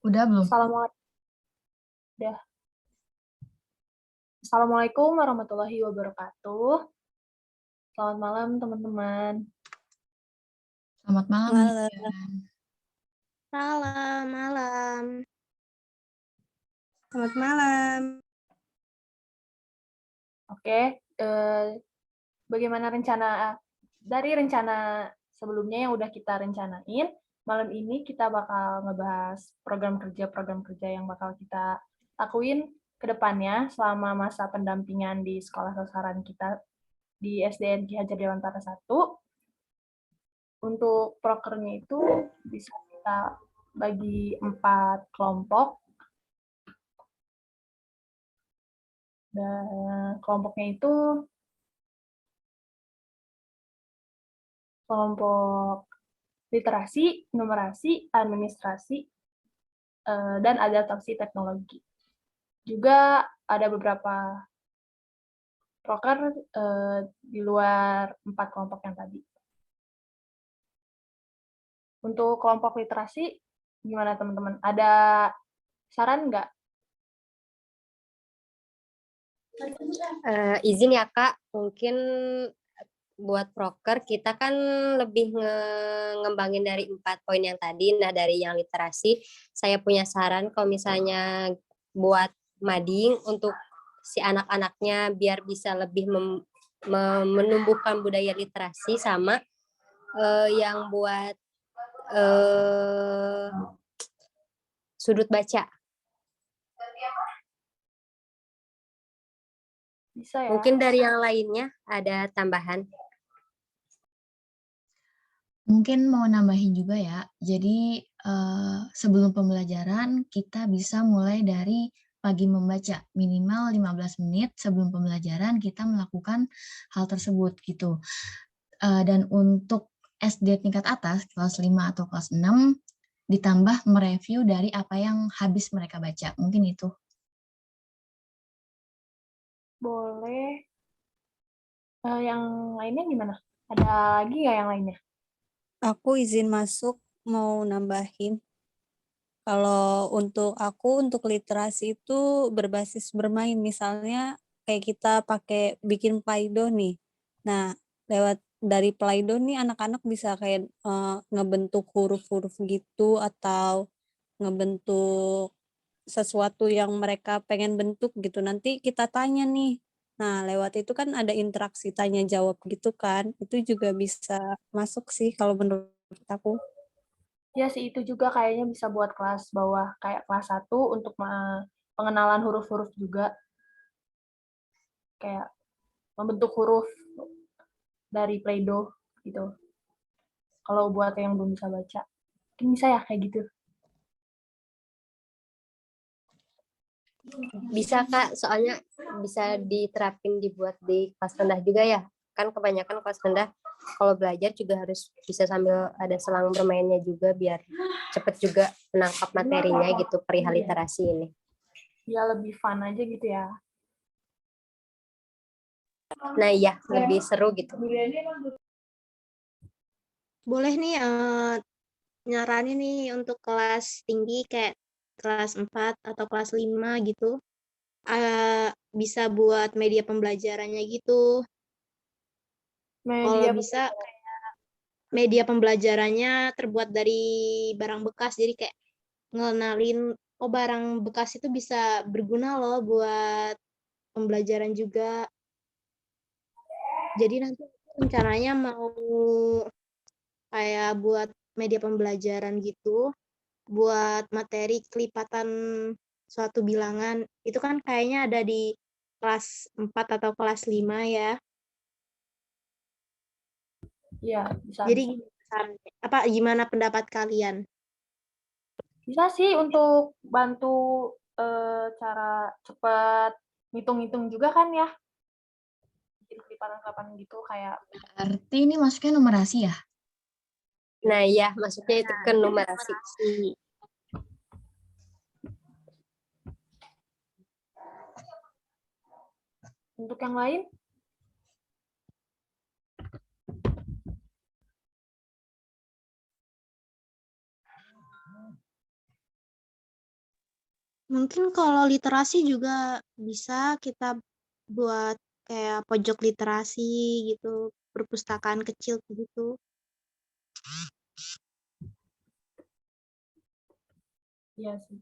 Udah belum? Assalamualaikum. Dah. Assalamualaikum warahmatullahi wabarakatuh. Selamat malam teman-teman. Selamat malam nih. Malam. Malam. Selamat malam. Oke, bagaimana dari rencana sebelumnya yang udah kita rencanain, malam ini kita bakal ngebahas program kerja yang bakal kita lakuin ke depannya selama masa pendampingan di sekolah sasaran kita di SDN Ki Hajar Dewantara 1. Untuk prokernya itu bisa kita bagi 4 kelompok. Dan kelompoknya itu kelompok literasi, numerasi, administrasi, dan adaptasi teknologi. Juga ada beberapa proker di luar 4 kelompok yang tadi. Untuk kelompok literasi, gimana teman-teman? Ada saran nggak? Izin ya Kak, mungkin buat proker kita kan lebih ngembangin dari 4 poin yang tadi. Nah, dari yang literasi, saya punya saran kalau misalnya buat mading untuk si anak-anaknya biar bisa lebih menumbuhkan budaya literasi, sama yang buat sudut baca. Bisa ya? Mungkin dari yang lainnya ada tambahan. Mungkin mau nambahin juga ya. Jadi sebelum pembelajaran kita bisa mulai dari pagi membaca. Minimal 15 menit sebelum pembelajaran kita melakukan hal tersebut gitu. Dan untuk SD tingkat atas, kelas 5 atau kelas 6, ditambah mereview dari apa yang habis mereka baca. Mungkin itu. Boleh. Yang lainnya gimana? Ada lagi nggak yang lainnya? Aku izin masuk, mau nambahin. Kalau untuk literasi itu berbasis bermain. Misalnya kayak kita pakai bikin Play-Doh nih. Nah, lewat dari Play-Doh nih anak-anak bisa kayak ngebentuk huruf-huruf gitu, atau ngebentuk sesuatu yang mereka pengen bentuk gitu. Nanti kita tanya nih. Nah, lewat itu kan ada interaksi tanya jawab gitu kan. Itu juga bisa masuk sih kalau menurut aku. Ya sih, itu juga kayaknya bisa buat kelas bawah, kayak kelas 1 untuk pengenalan huruf-huruf juga. Kayak membentuk huruf dari Play-Doh gitu. Kalau buat yang belum bisa baca. Mungkin bisa ya kayak gitu. Bisa Kak, soalnya bisa diterapin dibuat di kelas rendah juga ya. Kan kebanyakan kelas rendah kalau belajar juga harus bisa sambil ada selang bermainnya juga biar cepet juga menangkap materinya gitu perihal literasi ini. Ya lebih fun aja gitu ya. Nah iya, lebih seru gitu. Boleh nih nyaranin nih untuk kelas tinggi kayak kelas 4 atau kelas 5 gitu. Bisa buat media pembelajarannya gitu. Kalau bisa media pembelajarannya terbuat dari barang bekas, jadi kayak ngenalin barang bekas itu bisa berguna loh buat pembelajaran juga. Jadi nanti rencananya mau kayak buat media pembelajaran gitu, buat materi kelipatan suatu bilangan. Itu kan kayaknya ada di kelas 4 atau kelas 5 ya. Iya, bisa. Jadi gimana pendapat kalian? Bisa sih untuk bantu cara cepat ngitung-ngitung juga kan ya. Bikin kelipatan-kelipatan gitu kayak. Berarti ini masuknya numerasi ya? Nah iya, maksudnya itu ke numerasi. Untuk yang lain? Mungkin kalau literasi juga bisa kita buat kayak pojok literasi gitu, perpustakaan kecil gitu. Iya sih.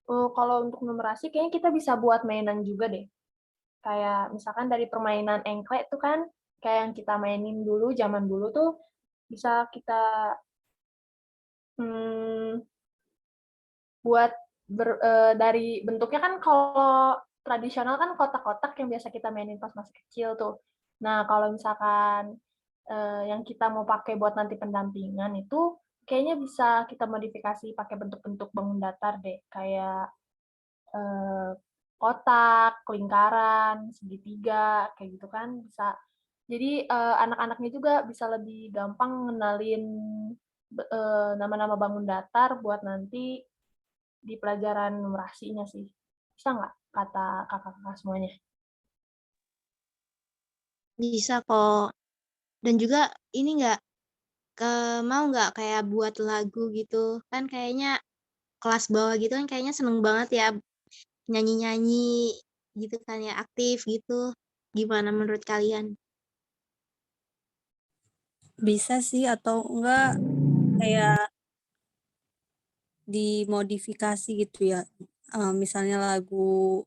Kalau untuk numerasi kayaknya kita bisa buat mainan juga deh. Kayak misalkan dari permainan engklek tuh kan, kayak yang kita mainin dulu, zaman dulu tuh bisa kita hmm, buat dari bentuknya kan kalau tradisional kan kotak-kotak yang biasa kita mainin pas masih kecil tuh. Nah, kalau misalkan yang kita mau pakai buat nanti pendampingan itu kayaknya bisa kita modifikasi pakai bentuk-bentuk bangun datar deh, kayak eh, kotak, lingkaran, segitiga, kayak gitu kan bisa. Jadi anak-anaknya juga bisa lebih gampang ngenalin nama-nama bangun datar buat nanti di pelajaran numerasinya sih. Bisa nggak kata kakak-kakak semuanya? Bisa kok. Dan juga ini nggak, mau nggak kayak buat lagu gitu? Kan kayaknya kelas bawah gitu kan kayaknya seneng banget ya nyanyi-nyanyi gitu kan ya, aktif gitu. Gimana menurut kalian? Bisa sih atau enggak kayak dimodifikasi gitu ya. Misalnya lagu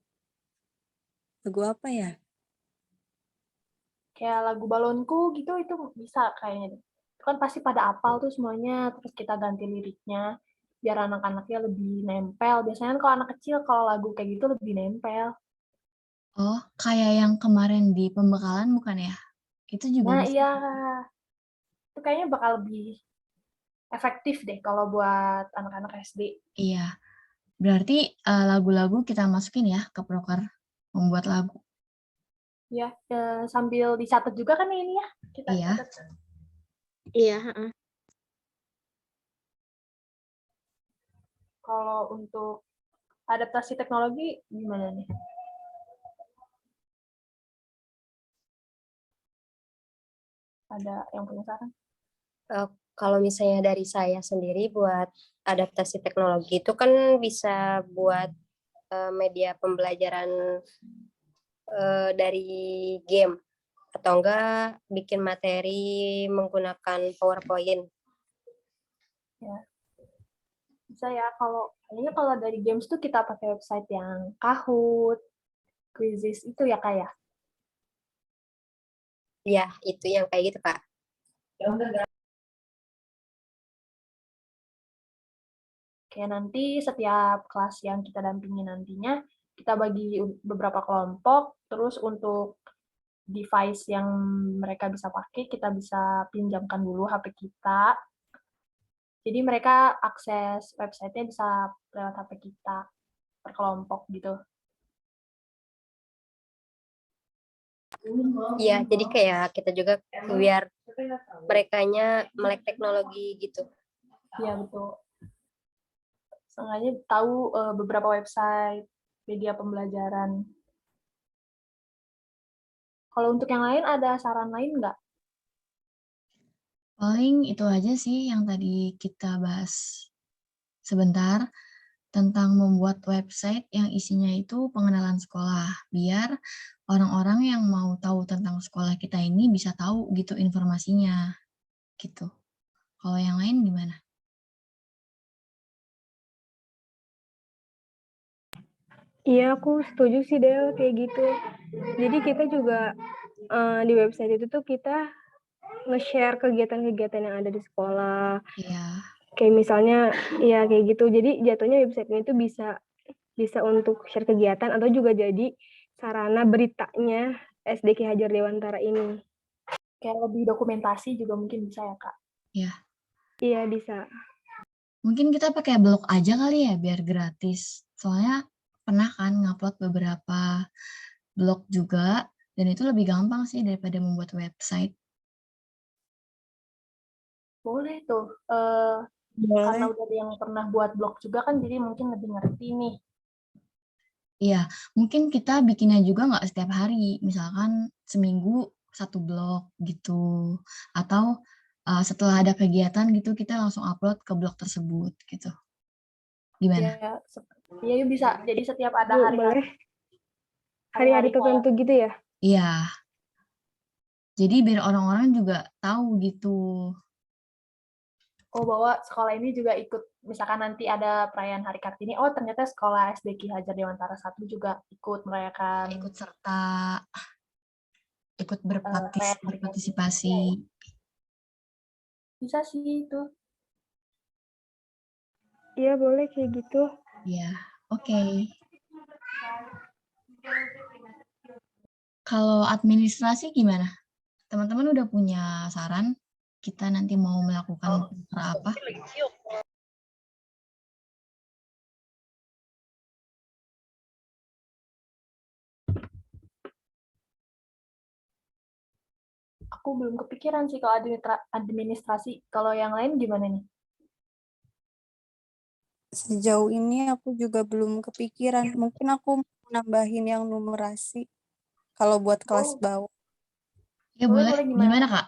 apa ya? Kayak lagu balonku gitu itu bisa kayaknya deh. Itu kan pasti pada apal tuh semuanya, terus kita ganti liriknya biar anak-anaknya lebih nempel. Biasanya kan kalau anak kecil kalau lagu kayak gitu lebih nempel. Oh, kayak yang kemarin di pembekalan bukan ya? Itu juga Nah bisa. iya, itu kayaknya bakal lebih efektif deh kalau buat anak-anak SD. Iya, berarti lagu-lagu kita masukin ya ke proker membuat lagu. Ya, sambil dicatat juga kan ini ya, kita Iya. catat. Iya, heeh. Kalau untuk adaptasi teknologi gimana nih? Ada yang punya saran? Kalau misalnya dari saya sendiri buat adaptasi teknologi itu kan bisa buat media pembelajaran dari game atau enggak bikin materi menggunakan PowerPoint. Ya, bisa ya. Kayaknya kalau dari games tuh kita pakai website yang Kahoot, Quizizz itu ya Kak ya. Ya, itu yang kayak gitu, Kak. Kayak nanti setiap kelas yang kita dampingi nantinya kita bagi beberapa kelompok, terus untuk device yang mereka bisa pakai kita bisa pinjamkan dulu HP kita. Jadi mereka akses website-nya bisa lewat HP kita per kelompok gitu. Iya, jadi kayak kita juga biar merekanya melek teknologi gitu. Iya betul. Sengaja tahu beberapa website media pembelajaran. Kalau untuk yang lain ada saran lain nggak? Paling itu aja sih yang tadi kita bahas sebentar tentang membuat website yang isinya itu pengenalan sekolah, biar orang-orang yang mau tahu tentang sekolah kita ini bisa tahu gitu informasinya, gitu. Kalau yang lain gimana? Iya, aku setuju sih Del kayak gitu. Jadi kita juga di website itu tuh kita nge-share kegiatan-kegiatan yang ada di sekolah. Iya, Kayak misalnya ya kayak gitu. Jadi jatuhnya websitenya itu bisa untuk share kegiatan atau juga jadi sarana beritanya SDK Hajar Dewantara ini. Kayak lebih dokumentasi juga mungkin bisa ya Kak? iya. Iya, bisa. Mungkin kita pakai blog aja kali ya biar gratis. Soalnya pernah kan ngupload beberapa blog juga dan itu lebih gampang sih daripada membuat website. Boleh tuh. Karena Boleh. udah ada yang pernah buat blog juga kan jadi mungkin lebih ngerti nih. Iya, mungkin kita bikinnya juga nggak setiap hari, misalkan seminggu satu blog gitu, atau setelah ada kegiatan gitu kita langsung upload ke blog tersebut gitu. Gimana? Ya, Iya, yuk bisa. Jadi setiap ada Bu, hari-hari boleh hari-hari tertentu gitu ya? Iya. Jadi biar orang-orang juga tahu gitu. oh bahwa sekolah ini juga ikut, misalkan nanti ada perayaan Hari Kartini, oh ternyata sekolah SD Ki Hajar Dewantara 1 juga ikut merayakan Ikut serta, ikut perayaan Hari Kartini. berpartisipasi. Iya, ya. Bisa sih itu. Iya, boleh kayak gitu. Iya, oke. Kalau administrasi gimana? Teman-teman udah punya saran? Kita nanti mau melakukan cara apa? Aku belum kepikiran sih kalau administrasi. Kalau yang lain gimana nih? Sejauh ini aku juga belum kepikiran. Mungkin aku mau nambahin yang numerasi kalau buat kelas Oh, bawah. Ya boleh, boleh. boleh Gimana, gimana? Kak?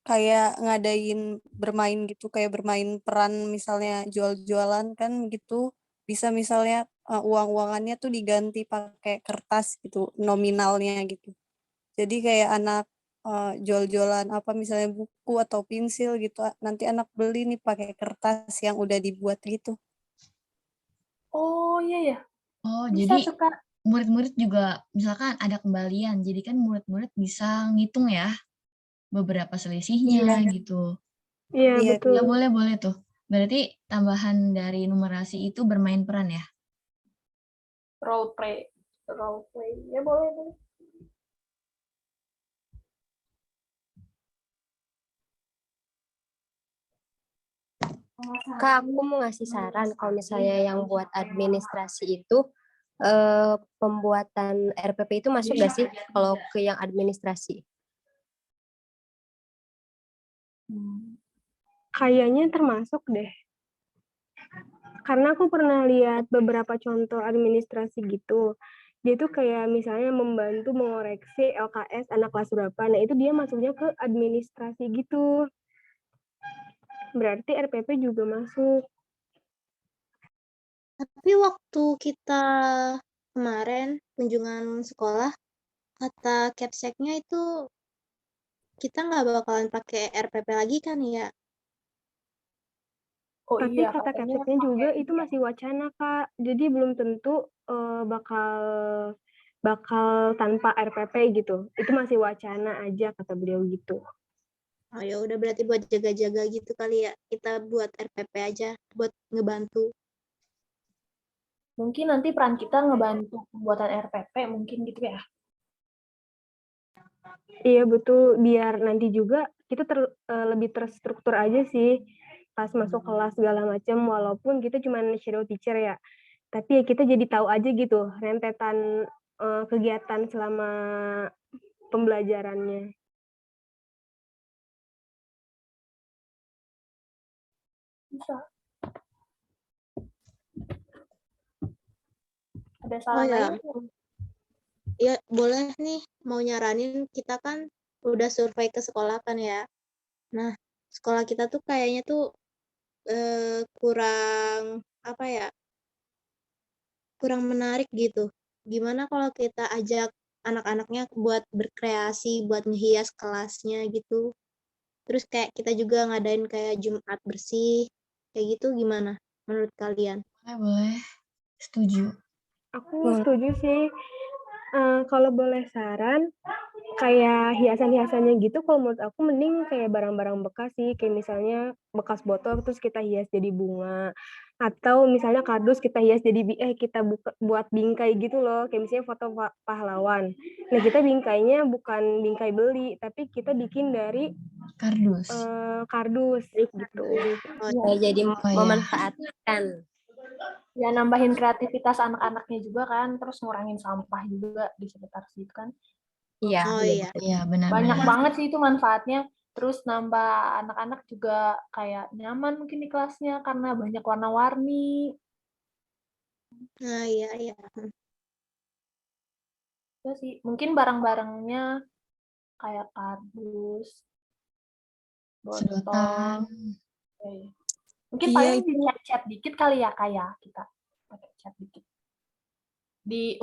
Kayak ngadain bermain gitu, kayak bermain peran misalnya jual-jualan kan gitu. Bisa misalnya uang-uangannya tuh diganti pakai kertas gitu, nominalnya gitu. Jadi kayak anak jual-jualan apa misalnya buku atau pensil gitu, nanti anak beli nih pakai kertas yang udah dibuat gitu. Oh iya ya, Oh, bisa jadi tuh Kak. murid-murid juga misalkan ada kembalian. Jadi kan murid-murid bisa ngitung ya beberapa selisihnya Iya, gitu. Iya, iya. betul. Ya boleh tuh. Berarti tambahan dari numerasi itu bermain peran ya? Role play. Role play. Ya boleh, boleh. Kak, aku mau ngasih saran kalau misalnya yang buat administrasi itu pembuatan RPP itu masuk nggak sih kalau ke yang administrasi? Kayaknya termasuk deh. Karena aku pernah lihat beberapa contoh administrasi gitu. Dia tuh kayak misalnya membantu mengoreksi LKS anak kelas berapa. Nah, itu dia masuknya ke administrasi gitu. Berarti RPP juga masuk. Tapi waktu kita kemarin kunjungan sekolah, kata Capseknya itu kita nggak bakalan pakai RPP lagi kan ya? Oh Tapi iya, kata katanya Capseknya juga pakai itu masih wacana, Kak. Jadi belum tentu bakal bakal tanpa RPP gitu. Itu masih wacana aja kata beliau gitu. Oh ya udah berarti buat jaga-jaga gitu kali ya. Kita buat RPP aja buat ngebantu. mungkin nanti peran kita ngebantu pembuatan RPP mungkin gitu ya. Iya betul, biar nanti juga kita lebih terstruktur aja sih pas masuk kelas segala macam, walaupun kita cuma shadow teacher ya. Tapi ya kita jadi tahu aja gitu rentetan kegiatan selama pembelajarannya. Bisa. Ada Oh saran ya, lain? ya boleh nih mau nyaranin kita kan udah survei ke sekolah kan ya. Nah, sekolah kita tuh kayaknya tuh kurang apa ya? Kurang menarik gitu. Gimana kalau kita ajak anak-anaknya buat berkreasi, buat ngehias kelasnya gitu. Terus kayak kita juga ngadain kayak Jumat bersih, kayak gitu gimana menurut kalian? Boleh. Setuju. Aku setuju sih. Kalau boleh saran, kayak hiasan-hiasannya gitu, kalau menurut aku mending kayak barang-barang bekas sih, kayak misalnya bekas botol terus kita hias jadi bunga, atau misalnya kardus kita hias jadi kita buat bingkai gitu loh, kayak misalnya foto pahlawan. Nah kita bingkainya bukan bingkai beli, tapi kita bikin dari Kardus. kardus gitu. Ya, jadi Oh ya. memanfaatkan. Ya nambahin kreativitas anak-anaknya juga kan, terus ngurangin sampah juga di sekitar situ kan. Iya. Oh Iya, iya. betul. Iya, benar-benar. Banyak banget sih itu manfaatnya. Terus nambah anak-anak juga kayak nyaman mungkin di kelasnya karena banyak warna-warni. Nah, iya iya. Itu sih. Mungkin barang-barangnya kayak kardus, botol. Sedotan. Mungkin Iya, paling itu dicat-cat dikit kali ya kayak kita. cat dikit.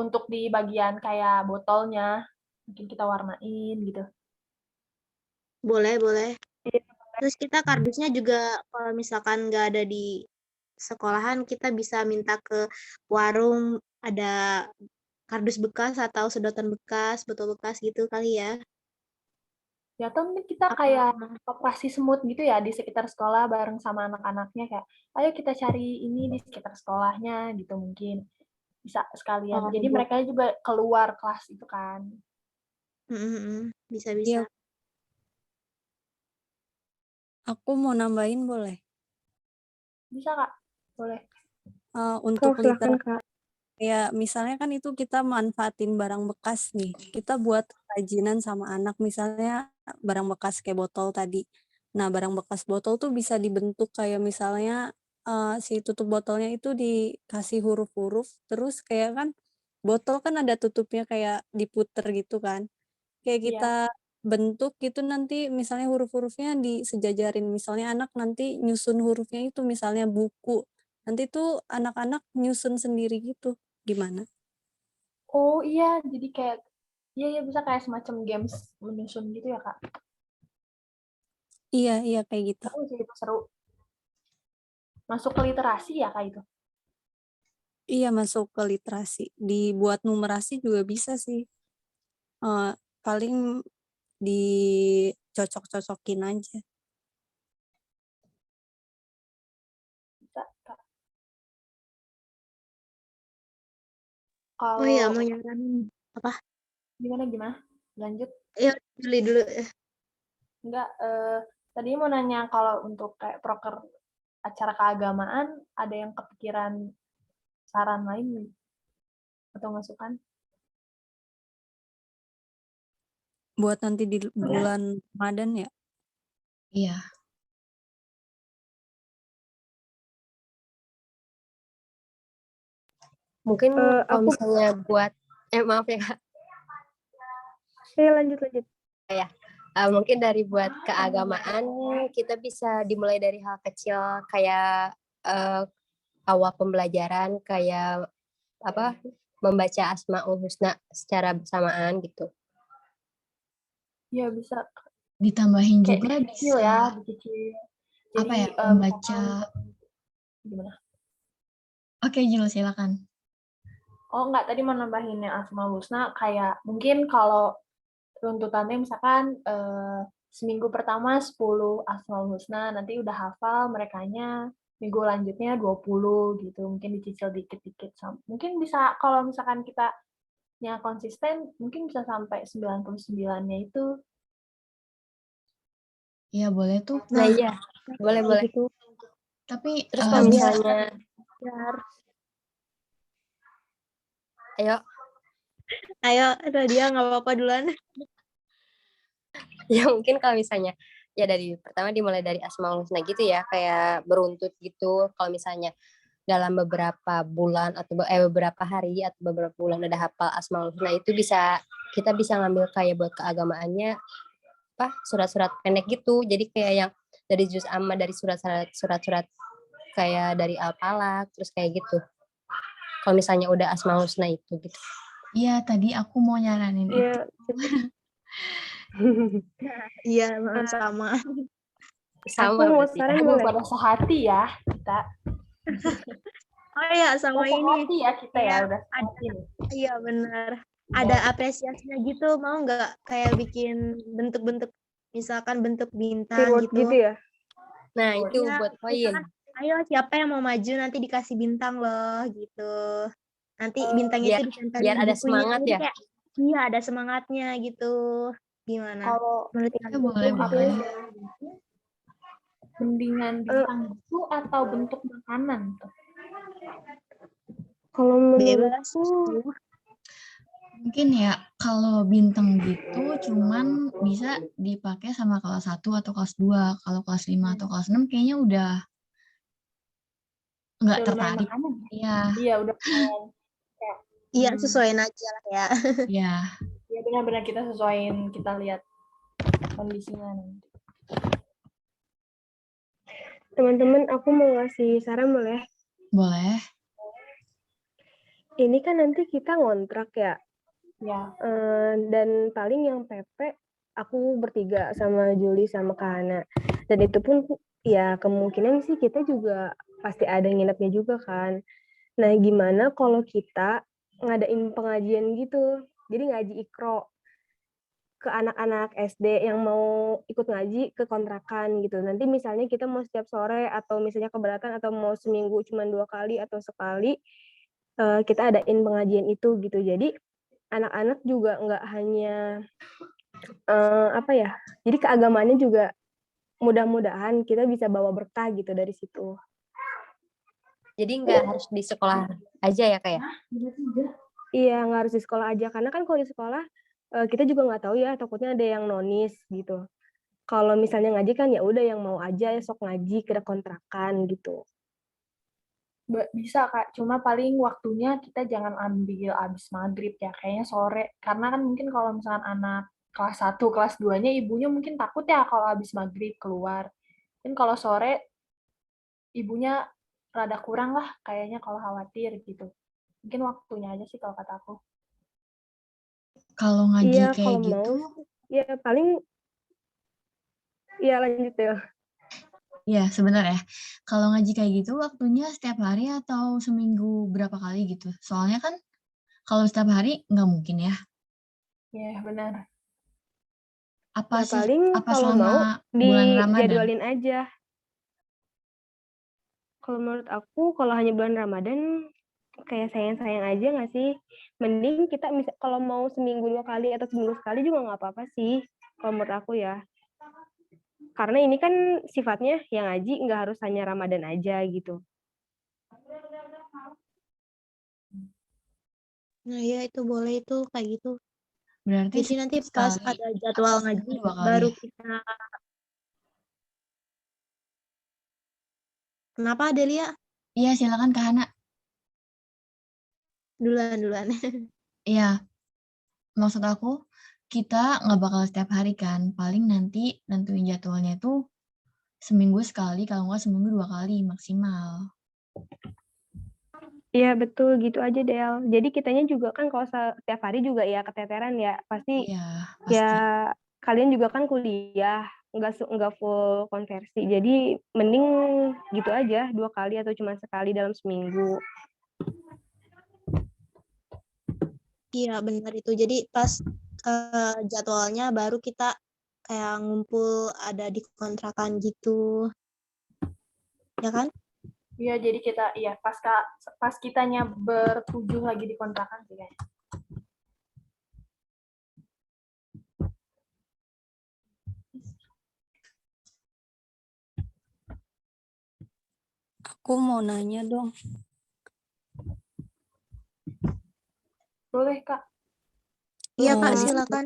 Untuk di bagian kayak botolnya, mungkin kita warnain gitu. Boleh, boleh. Iya. Terus kita kardusnya juga kalau misalkan nggak ada di sekolahan, kita bisa minta ke warung ada kardus bekas atau sedotan bekas, botol bekas gitu kali ya. Ya, atau mungkin kita kayak operasi semut gitu ya di sekitar sekolah bareng sama anak-anaknya kayak, ayo kita cari ini di sekitar sekolahnya gitu mungkin. Bisa sekalian. Jadi mereka juga keluar kelas itu kan. Bisa-bisa. Iya, aku mau nambahin boleh? Bisa, Kak? Boleh. Untuk Silakan, literasi, Kak. ya misalnya kan itu kita manfaatin barang bekas nih. Kita buat kerajinan sama anak, misalnya barang bekas kayak botol tadi. Nah, barang bekas botol tuh bisa dibentuk kayak misalnya si tutup botolnya itu dikasih huruf-huruf, terus kayak kan botol kan ada tutupnya kayak diputer gitu kan. Kayak Iya. kita bentuk gitu nanti misalnya huruf-hurufnya disejajarin, misalnya anak nanti nyusun hurufnya itu misalnya buku. Nanti tuh anak-anak nyusun sendiri gitu. Gimana? Oh iya, jadi kayak, iya bisa kayak semacam games menyusun gitu ya, Kak? Iya kayak gitu. Seru sih, itu seru. Masuk ke literasi ya, Kak, itu? Iya masuk ke literasi. Dibuat numerasi juga bisa sih. Paling dicocok-cocokin aja. Bisa, Kak. Oh iya, Kalau mau nyaranin apa? gimana? Lanjut. Iya, Juli dulu. Enggak, tadi mau nanya kalau untuk kayak proker acara keagamaan, ada yang kepikiran saran lain nih? Atau masukan? Buat nanti di bulan Ramadan ya. Iya. Mungkin kalau Aku misalnya buat, maaf ya Kak, lanjut. mungkin dari buat keagamaan kita bisa dimulai dari hal kecil kayak awal pembelajaran kayak apa membaca Asmaul Husna secara bersamaan gitu. Iya, bisa. Ditambahin Kayak juga dicicil bisa ya, dicicil. apa Jadi, ya, membaca. gimana? Oke, Jul, silakan. Oh, enggak, tadi mau nambahin yang Asmaul Husna, kayak mungkin kalau runtutannya misalkan seminggu pertama 10 Asmaul Husna, nanti udah hafal merekanya, minggu lanjutnya 20 gitu, mungkin dicicil dikit-dikit. Mungkin bisa kalau misalkan kita konsisten, mungkin bisa sampai 99-nya itu. Iya, boleh tuh. Nah iya, boleh. Gitu. Tapi Terus kalau bisa misalnya, Ayo, Nadia nggak apa-apa duluan. ya mungkin kalau misalnya ya dari pertama dimulai dari Asmaul Husna gitu ya, kayak beruntut gitu. Kalau misalnya dalam beberapa bulan atau beberapa hari atau beberapa bulan udah hafal Asmaul Husna itu kita bisa ngambil kayak buat keagamaannya surat-surat pendek gitu. Jadi kayak yang dari juz amma, dari surat-surat kayak dari Al-Falaq terus kayak gitu. Kalau misalnya udah Asmaul Husna itu gitu. Iya, tadi aku mau nyaranin itu. Iya. Iya, sama. Sama Aku mau berarti. saran Aduh, boleh? pada sehati ya kita. Oh iya, sama Pada ini. sehati ya kita ya, Iya, udah sehati nih. Iya, benar. Ada apresiasinya gitu, mau nggak kayak bikin bentuk-bentuk, misalkan bentuk bintang Reward gitu. gitu ya? Nah, itu Iya, buat poin. misalkan, ayo siapa yang mau maju nanti dikasih bintang loh, gitu. Nanti bintang itu ditempelin biar di ada bukunya. semangat Jadi ya. kayak, iya ada semangatnya gitu. Gimana? Kalau Menurut Ya, kalian? boleh. mendingan bintang buku atau bentuk makanan tuh? Kalau Bebas. menurutku Mungkin ya kalau bintang gitu cuman bisa dipakai sama kelas 1 atau kelas 2. Kalau kelas 5 atau kelas 6 kayaknya udah nggak Udah lumayan tertarik. makanan. Iya. Iya, udah lumayan. Iya, sesuaiin aja lah ya. Iya. Ya benar-benar kita sesuaiin, kita lihat kondisinya nanti. teman-teman aku mau ngasih saran boleh? Boleh. ini kan nanti kita ngontrak ya, Ya, dan paling yang PP aku bertiga sama Juli sama Kak Hana. Dan itu pun ya kemungkinan sih kita juga pasti ada nginepnya juga kan. Nah, gimana kalau kita ngadain pengajian gitu? Jadi ngaji ikro ke anak-anak SD yang mau ikut ngaji ke kontrakan gitu. Nanti misalnya kita mau setiap sore atau misalnya keberatan atau mau seminggu cuma 2 kali atau sekali, kita adain pengajian itu gitu. Jadi anak-anak juga nggak hanya apa ya? Jadi keagamaannya juga mudah-mudahan kita bisa bawa berkah gitu dari situ. Jadi nggak harus di sekolah aja ya Kak ya? Iya, nggak harus di sekolah aja karena kan kalau di sekolah kita juga nggak tahu ya, takutnya ada yang nonis gitu. Kalau misalnya ngaji kan ya udah yang mau aja sok ngaji ke kontrakan gitu. bisa Kak. Cuma paling waktunya kita jangan ambil abis maghrib ya. Kayaknya sore. Karena kan mungkin kalau misalkan anak kelas 1, kelas 2-nya ibunya mungkin takut ya kalau abis maghrib keluar. Mungkin kalau sore ibunya rada kurang lah kayaknya kalau khawatir gitu. Mungkin waktunya aja sih kalau kata aku. Kalau ngaji Iya, kayak kalau mau gitu, ya paling ya lanjut ya. ya sebentar ya. Kalau ngaji kayak gitu waktunya setiap hari atau seminggu berapa kali gitu? Soalnya kan kalau setiap hari nggak mungkin ya. Ya, benar. Apa Ya paling apa kalau mau selama bulan Ramadan? dijadwalin aja. Kalau menurut aku kalau hanya bulan Ramadan kayak sayang-sayang aja nggak sih? Mending kita kalau mau seminggu 2 kali atau seminggu sekali juga nggak apa-apa sih. Kalau menurut aku ya. Karena ini kan sifatnya yang ngaji nggak harus hanya Ramadan aja gitu. Nah, ya itu boleh itu kayak gitu. Berarti Jadi nanti seminggu pas sekali ada atau jadwal seminggu ngaji 2 kali baru ya? kita. Kenapa Adelia? Iya, silakan Kak Hana. Duluan. Iya, maksud aku kita nggak bakal setiap hari kan. Paling nanti nentuin jadwalnya itu seminggu sekali, kalau nggak seminggu 2 kali maksimal. Iya betul gitu aja Del. Jadi kitanya juga kan kalau setiap hari juga ya keteteran ya pasti Iya, ya pasti. kalian juga kan kuliah nggak full konversi. Jadi mending gitu aja 2 kali atau cuma sekali dalam seminggu. Iya benar itu. Jadi pas jadwalnya baru kita kayak ngumpul ada di kontrakan gitu. Ya kan? Iya, jadi kita pas kitanya bertujuh lagi di kontrakan sih kayaknya. Aku mau nanya dong. Boleh Kak. Iya Kak, Di silakan.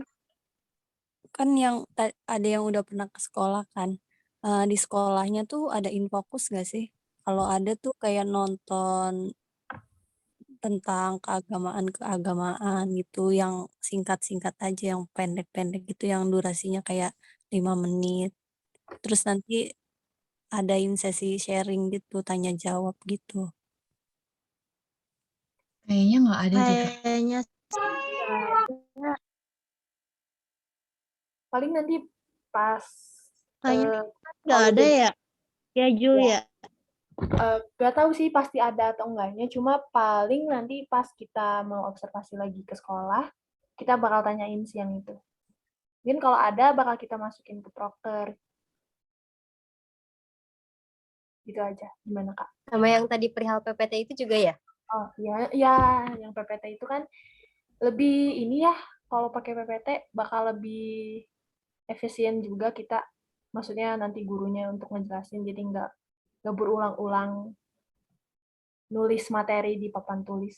kan yang ada yang udah pernah ke sekolah kan. Di sekolahnya tuh ada infokus nggak sih? Kalau ada tuh kayak nonton tentang keagamaan gitu yang singkat-singkat aja, yang pendek-pendek gitu, yang durasinya kayak 5 menit. Terus nanti adain sesi sharing gitu, tanya jawab gitu. Kayaknya nggak ada deh, Kak. Kayaknya sih ada. Paling nanti pas Kayaknya nggak kalau ada ya. Ya Jul ya, ya. gak tahu sih pasti ada atau enggaknya, cuma paling nanti pas kita mau observasi lagi ke sekolah, kita bakal tanyain siang itu. Mungkin kalau ada bakal kita masukin ke proker. Gitu aja. Gimana Kak? Sama yang tadi perihal PPT itu juga ya? Oh iya, ya yang PPT itu kan lebih ini ya, kalau pakai PPT bakal lebih efisien juga kita. Maksudnya nanti gurunya untuk ngejelasin, jadi nggak berulang-ulang nulis materi di papan tulis.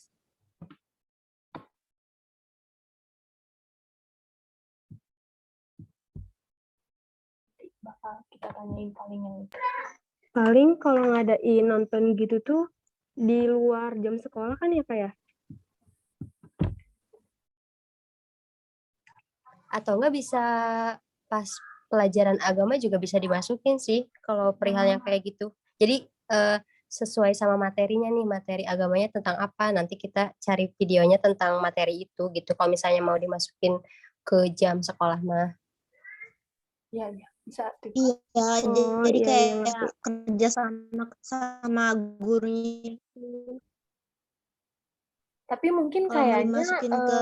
Bakal kita tanyain paling yang itu. Paling kalau ngadain nonton gitu tuh di luar jam sekolah kan ya Kak ya? Atau enggak bisa pas pelajaran agama juga bisa dimasukin sih kalau perihal yang kayak gitu. Jadi sesuai sama materinya nih, materi agamanya tentang apa, nanti kita cari videonya tentang materi itu gitu, kalau misalnya mau dimasukin ke jam sekolah mah. Iya, iya, bisa tuh. Iya, Oh, jadi iya, iya, ngerti. kayak kerja sama gurunya itu. Tapi mungkin Kalau mau kayaknya dimasukin ke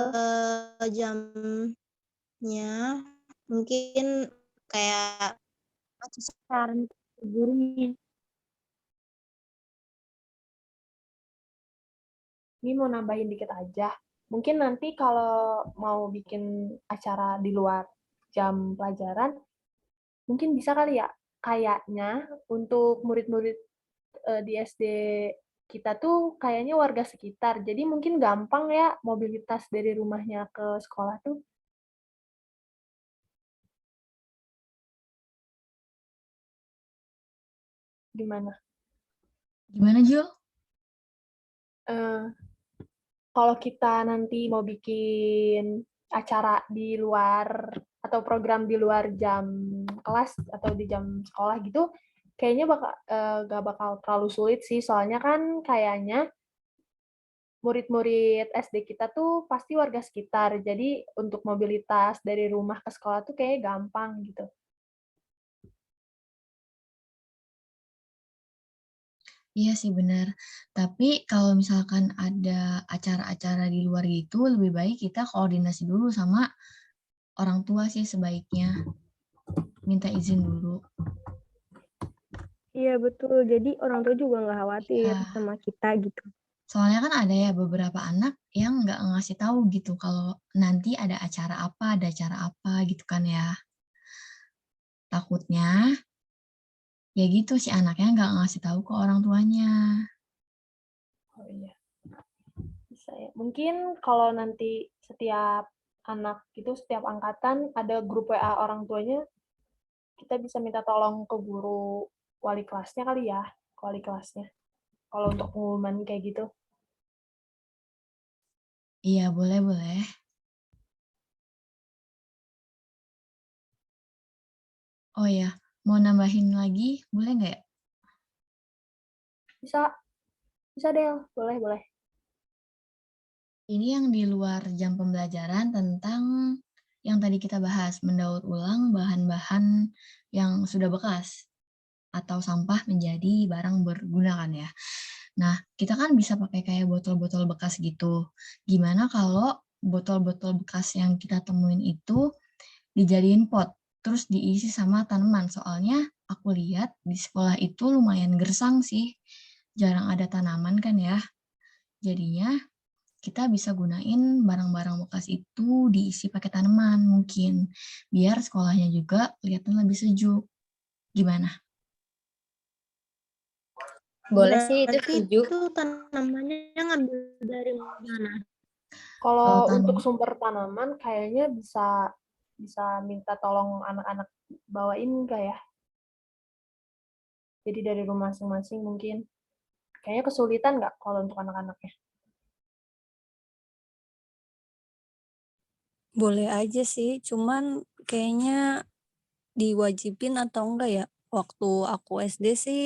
jamnya, mungkin kayak kasih saran ke gurunya. ini mau nambahin dikit aja. Mungkin nanti kalau mau bikin acara di luar jam pelajaran, mungkin bisa kali ya, kayaknya untuk murid-murid di SD kita tuh kayaknya warga sekitar. Jadi mungkin gampang ya mobilitas dari rumahnya ke sekolah tuh. Gimana? Gimana, Jul? Eh, kalau kita nanti mau bikin acara di luar atau program di luar jam kelas atau di jam sekolah gitu, kayaknya gak bakal terlalu sulit sih. Soalnya kan kayaknya murid-murid SD kita tuh pasti warga sekitar. Jadi untuk mobilitas dari rumah ke sekolah tuh kayaknya gampang gitu. Iya sih benar. Tapi kalau misalkan ada acara-acara di luar gitu, lebih baik kita koordinasi dulu sama orang tua sih sebaiknya. Minta izin dulu. Iya, betul. Jadi orang tua juga nggak khawatir Ya, sama kita gitu. soalnya kan ada ya beberapa anak yang nggak ngasih tahu gitu kalau nanti ada acara apa gitu kan ya. Takutnya ya gitu si anaknya nggak ngasih tahu ke orang tuanya. Oh iya, bisa ya. Mungkin kalau nanti setiap anak itu, setiap angkatan ada grup WA orang tuanya, kita bisa minta tolong ke guru wali kelasnya kali ya, ke wali kelasnya. Kalau untuk pengumuman kayak gitu. Iya, boleh. Oh ya, mau nambahin lagi, boleh nggak ya? Bisa, bisa Del, boleh, boleh. Ini yang di luar jam pembelajaran tentang yang tadi kita bahas, mendaur ulang bahan-bahan yang sudah bekas atau sampah menjadi barang berguna kan ya. Nah, kita kan bisa pakai kayak botol-botol bekas gitu. Gimana kalau botol-botol bekas yang kita temuin itu dijadiin pot, terus diisi sama tanaman. Soalnya aku lihat di sekolah itu lumayan gersang sih. Jarang ada tanaman kan ya. Jadinya kita bisa gunain barang-barang bekas itu diisi pakai tanaman mungkin. Biar sekolahnya juga kelihatan lebih sejuk. Gimana? Boleh sih, itu Berarti setuju. itu tanamannya ngambil dari mana? Kalau Kalau untuk tanam, sumber tanaman kayaknya bisa bisa minta tolong anak-anak bawain enggak ya? Jadi dari rumah masing-masing mungkin. Kayaknya kesulitan nggak kalau untuk anak-anaknya? Boleh aja sih, cuman kayaknya diwajibin atau enggak ya? Waktu aku SD sih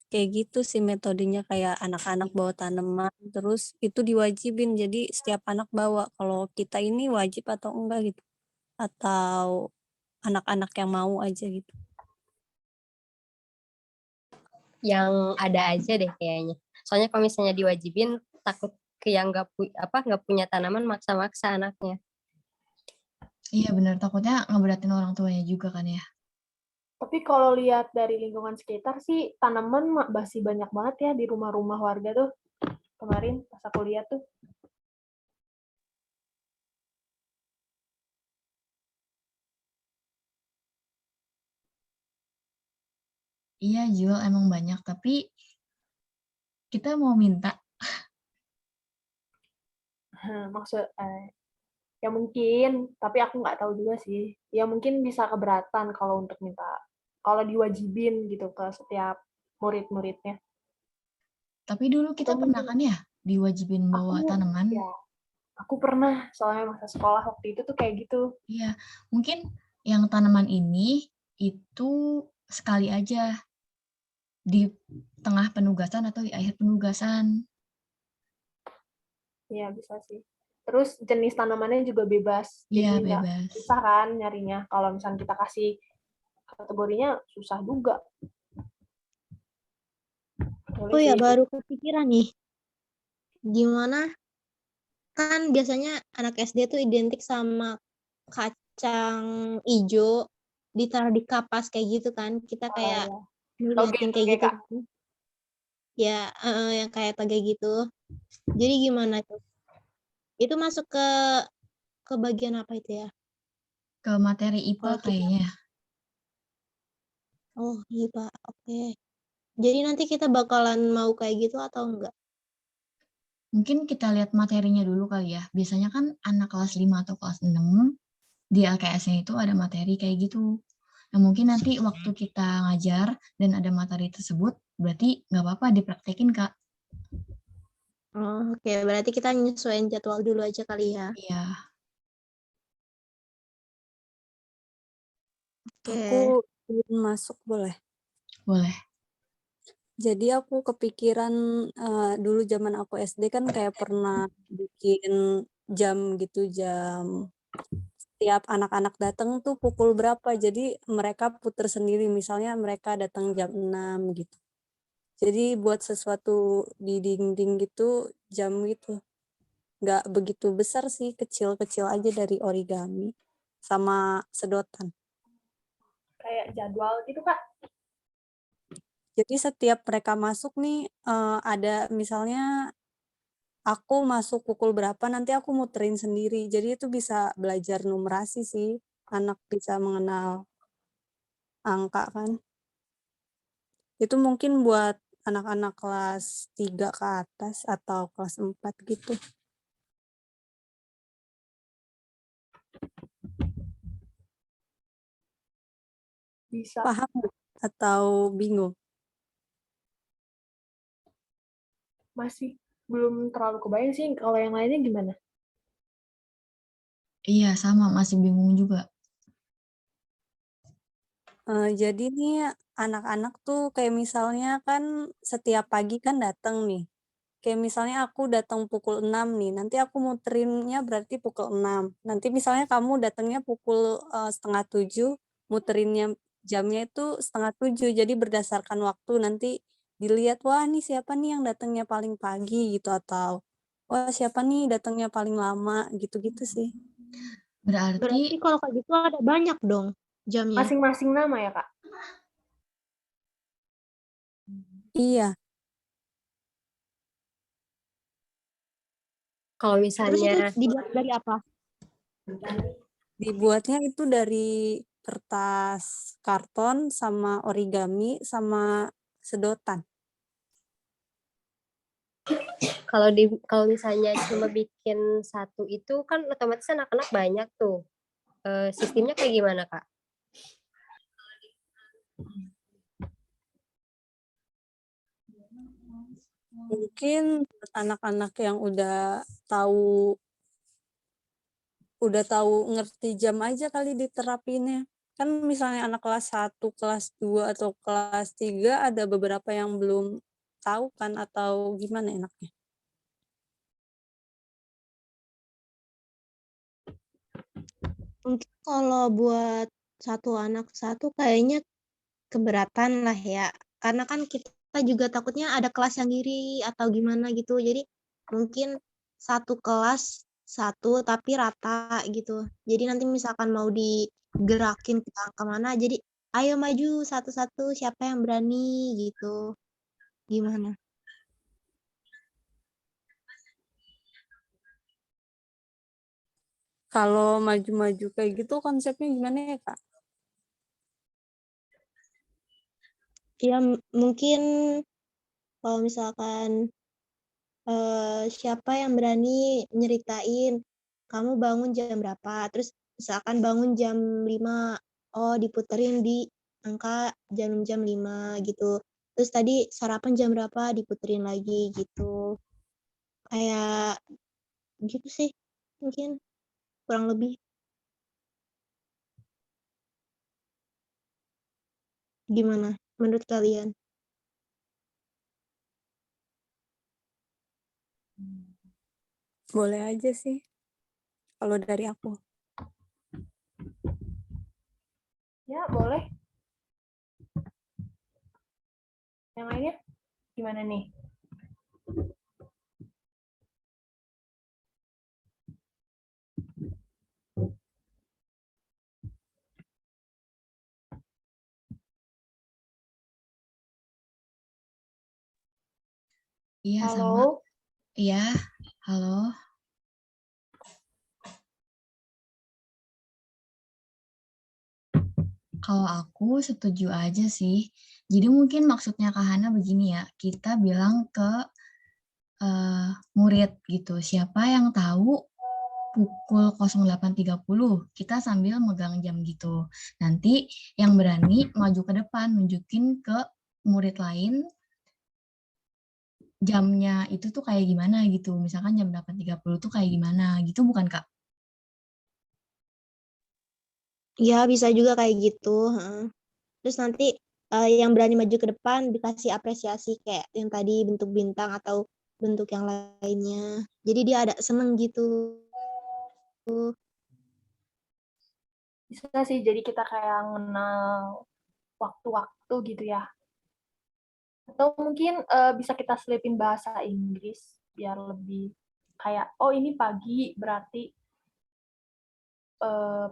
kayak gitu sih metodenya, kayak anak-anak bawa tanaman, terus itu diwajibin, jadi setiap anak bawa. Kalau kita ini wajib atau enggak gitu? Atau anak-anak yang mau aja gitu? Yang ada aja deh kayaknya. Soalnya kalau misalnya diwajibin, takut ke yang nggak punya tanaman maksa-maksa anaknya. iya benar takutnya ngeberatin orang tuanya juga kan ya. Tapi kalau lihat dari lingkungan sekitar sih, tanaman masih banyak banget ya di rumah-rumah warga tuh. Kemarin pas aku lihat tuh. Iya Jul emang banyak tapi kita mau minta. Maksud, ya mungkin, tapi aku nggak tahu juga sih. Ya mungkin bisa keberatan kalau untuk minta, kalau diwajibin gitu ke setiap murid-muridnya. Tapi dulu kita Atau pernah mungkin kan ya diwajibin bawa aku, tanaman. ya, aku pernah soalnya masa sekolah waktu itu tuh kayak gitu. Iya, mungkin yang tanaman ini itu sekali aja di tengah penugasan atau di akhir penugasan. Iya, bisa sih. Terus jenis tanamannya juga bebas. Iya, Jadi nggak bebas. susah kan nyarinya. Kalau misalnya kita kasih kategorinya, susah juga. Boleh Oh sih ya, itu. baru kepikiran nih. Gimana? Kan biasanya anak SD tuh identik sama kacang ijo ditaruh di kapas kayak gitu kan. Kita Oh, kayak iya. ngeliatin kayak Toge, gitu Kak. kan. Ya, yang kayak toge gitu. Jadi gimana tuh? Itu masuk ke bagian apa itu ya? Ke materi IPA Kalau kita, kayaknya. oh iya Pak, oke. Jadi nanti kita bakalan mau kayak gitu atau enggak? Mungkin kita lihat materinya dulu kali ya. Biasanya kan anak kelas 5 atau kelas 6 di LKS-nya itu ada materi kayak gitu. Nah, mungkin nanti waktu kita ngajar dan ada materi tersebut, berarti nggak apa-apa dipraktekin, Kak. Oh, oke. Berarti kita nyesuaiin jadwal dulu aja kali ya. Iya, Aku Oke. ingin masuk boleh. boleh. Jadi aku kepikiran dulu zaman aku SD kan kayak pernah bikin jam gitu, jam setiap anak-anak datang tuh pukul berapa. Jadi mereka puter sendiri, misalnya mereka datang jam 6 gitu. Jadi buat sesuatu di dinding gitu, jam gitu. Nggak begitu besar sih, kecil-kecil aja dari origami sama sedotan. Kayak jadwal gitu, Kak. Jadi setiap mereka masuk nih ada misalnya aku masuk pukul berapa nanti aku muterin sendiri. Jadi itu bisa belajar numerasi sih. Anak bisa mengenal angka kan. Itu mungkin buat anak-anak kelas 3 ke atas atau kelas 4 gitu. Bisa. Paham nggak? Atau bingung? Masih belum terlalu kebayang sih. Kalau yang lainnya gimana? Iya, sama. Masih bingung juga. Jadi nih anak-anak tuh kayak misalnya kan setiap pagi kan datang nih. Kayak misalnya aku datang pukul 6 nih, nanti aku muterinnya berarti pukul 6. Nanti misalnya kamu datangnya pukul setengah 7, muterinnya jamnya itu setengah 7. Jadi berdasarkan waktu nanti dilihat, wah nih siapa nih yang datangnya paling pagi gitu, atau wah siapa nih datangnya paling lama gitu-gitu sih. Berarti, Berarti kalau kayak gitu ada banyak dong jamnya. Masing-masing nama ya, Kak? Iya, Kalau Terus itu misalnya dibuat dari apa? dibuatnya itu dari kertas karton sama origami sama sedotan. kalau misalnya cuma bikin satu itu kan otomatis anak-anak banyak tuh. Sistemnya kayak gimana, Kak? Mungkin buat anak-anak yang udah tahu ngerti jam aja kali diterapinnya. Kan misalnya anak kelas 1, kelas 2 atau kelas 3 ada beberapa yang belum tahu kan, atau gimana enaknya? Mungkin kalau buat satu anak satu kayaknya keberatan lah ya. Karena kan kita juga takutnya ada kelas yang iri atau gimana gitu. Jadi mungkin satu kelas satu tapi rata gitu. Jadi nanti misalkan mau digerakin ke kemana, jadi ayo maju satu-satu siapa yang berani gitu. Gimana? Kalau maju-maju kayak gitu konsepnya gimana ya, Kak? Ya mungkin kalau misalkan siapa yang berani nyeritain kamu bangun jam berapa, terus misalkan bangun jam 5, oh diputerin di angka jam 5 gitu, terus tadi sarapan jam berapa diputerin lagi gitu, kayak gitu sih mungkin kurang lebih. Gimana menurut kalian? Boleh aja sih kalau dari aku. Ya, boleh. Yang lainnya gimana nih? Iya, sama. Halo, Iya, halo. Kalau aku setuju aja sih. Jadi mungkin maksudnya Kak Hana begini ya, kita bilang ke murid gitu, siapa yang tahu pukul 08.30 kita sambil megang jam gitu. Nanti yang berani maju ke depan, nunjukin ke murid lain jamnya itu tuh kayak gimana gitu. Misalkan jam 8.30 tuh kayak gimana gitu, bukan Kak? Ya, bisa juga kayak gitu. Heeh. Terus nanti yang berani maju ke depan dikasih apresiasi kayak yang tadi bentuk bintang atau bentuk yang lainnya. Jadi dia ada seneng gitu. bisa sih jadi kita kayak kenal waktu-waktu gitu ya. Atau mungkin bisa kita selipin bahasa Inggris biar lebih kayak, oh ini pagi berarti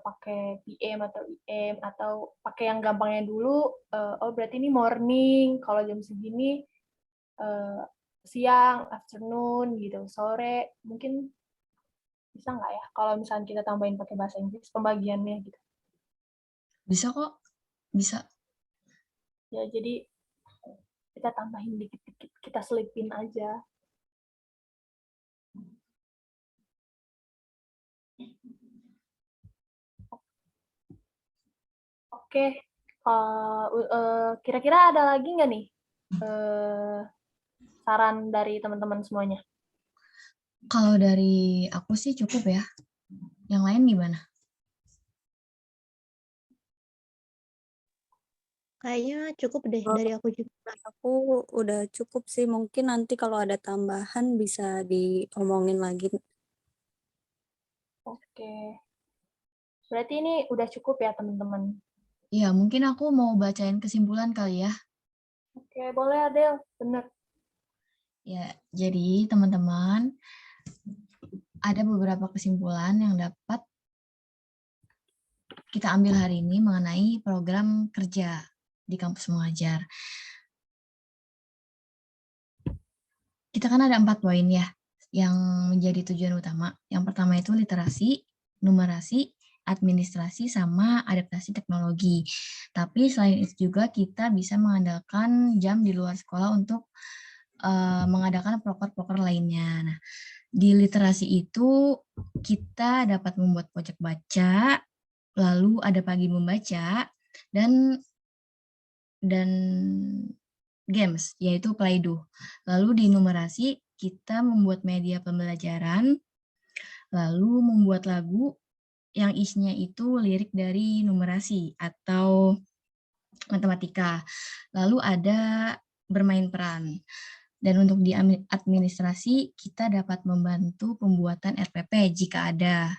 pakai PM atau IM, atau pakai yang gampangnya dulu, oh berarti ini morning, kalau jam segini siang, afternoon gitu, sore, mungkin bisa nggak ya kalau misalnya kita tambahin pakai bahasa Inggris pembagiannya gitu. Bisa kok, bisa. Ya jadi kita tambahin dikit-dikit, kita selipin aja. Oke, kira-kira ada lagi nggak nih saran dari teman-teman semuanya? Kalau dari aku sih cukup ya. Yang lain gimana? Kayaknya cukup deh dari aku juga. Aku udah cukup sih. Mungkin nanti kalau ada tambahan bisa diomongin lagi. Oke. Berarti ini udah cukup ya, teman-teman? Ya, mungkin aku mau bacain kesimpulan kali ya. Oke, boleh Adel. Bener. Ya, jadi teman-teman, ada beberapa kesimpulan yang dapat kita ambil hari ini mengenai program kerja di kampus mengajar. Kita kan ada 4 poin ya, yang menjadi tujuan utama. Yang pertama itu literasi, numerasi, administrasi, sama adaptasi teknologi. Tapi selain itu juga kita bisa mengandalkan jam di luar sekolah untuk mengadakan proker-proker lainnya. Nah, di literasi itu kita dapat membuat pojok baca, lalu ada pagi membaca, dan games, yaitu Play-Doh. Lalu di numerasi kita membuat media pembelajaran, lalu membuat lagu yang isinya itu lirik dari numerasi atau matematika. Lalu ada bermain peran. Dan untuk di administrasi, kita dapat membantu pembuatan RPP jika ada.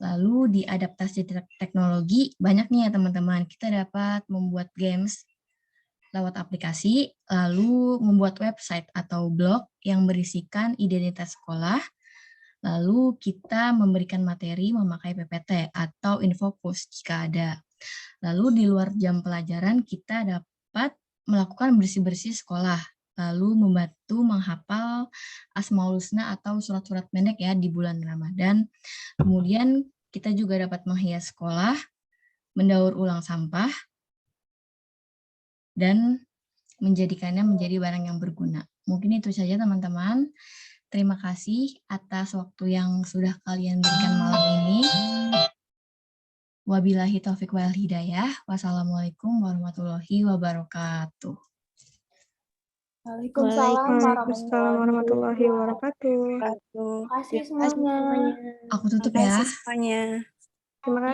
Lalu di adaptasi teknologi, banyak nih ya teman-teman. Kita dapat membuat games lewat aplikasi, lalu membuat website atau blog yang berisikan identitas sekolah, lalu kita memberikan materi memakai PPT atau infopus jika ada. Lalu di luar jam pelajaran, kita dapat melakukan bersih-bersih sekolah, lalu membantu menghafal Asmaul Husna atau surat-surat pendek ya di bulan Ramadan. Kemudian kita juga dapat menghias sekolah, mendaur ulang sampah, dan menjadikannya menjadi barang yang berguna. Mungkin itu saja teman-teman. Terima kasih atas waktu yang sudah kalian berikan malam ini. Wabillahi taufiq wal hidayah. Wassalamualaikum warahmatullahi wabarakatuh. Waalaikumsalam Waalaikumsalam warahmatullahi wabarakatuh. Terima kasih semuanya. Aku tutup Terima ya. kasih semuanya. Terima kasih.